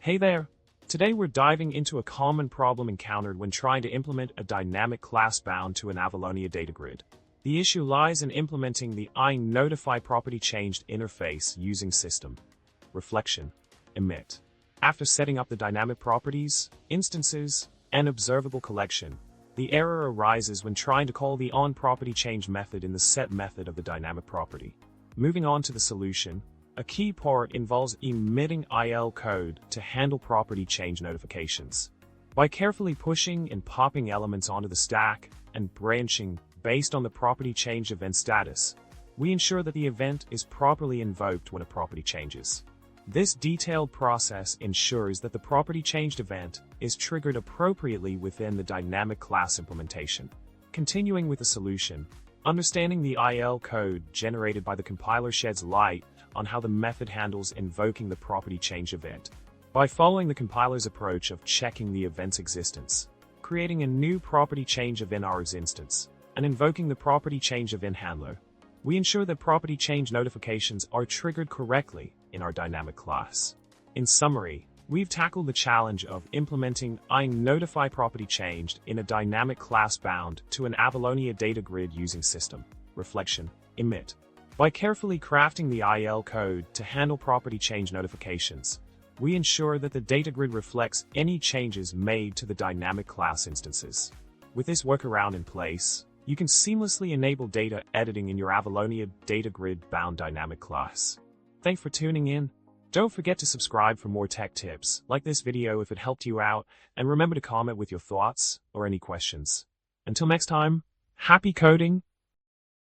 Hey there! Today we're diving into a common problem encountered when trying to implement a dynamic class bound to an avalonia data grid. The issue lies in implementing the INotifyPropertyChanged interface using System.Reflection.Emit. After setting up the dynamic properties, instances, and observable collection, the error arises when trying to call the onPropertyChanged method in the set method of the dynamic property. Moving on to the solution, a key part involves emitting IL code to handle property change notifications. By carefully pushing and popping elements onto the stack and branching based on the property change event status, we ensure that the event is properly invoked when a property changes. This detailed process ensures that the property changed event is triggered appropriately within the dynamic class implementation. Continuing with the solution, understanding the IL code generated by the compiler sheds light on how the method handles invoking the property change event. By following the compiler's approach of checking the event's existence, creating a new property change event RS instance, and invoking the property change event handler, we ensure that property change notifications are triggered correctly in our dynamic class. In summary, we've tackled the challenge of implementing INotifyPropertyChanged in a dynamic class bound to an avalonia data grid using System.Reflection.Emit. By carefully crafting the IL code to handle property change notifications, we ensure that the data grid reflects any changes made to the dynamic class instances. With this workaround in place, you can seamlessly enable data editing in your avalonia data grid bound dynamic class. Thanks for tuning in. Don't forget to subscribe for more tech tips, like this video if it helped you out, and remember to comment with your thoughts or any questions. Until next time, happy coding!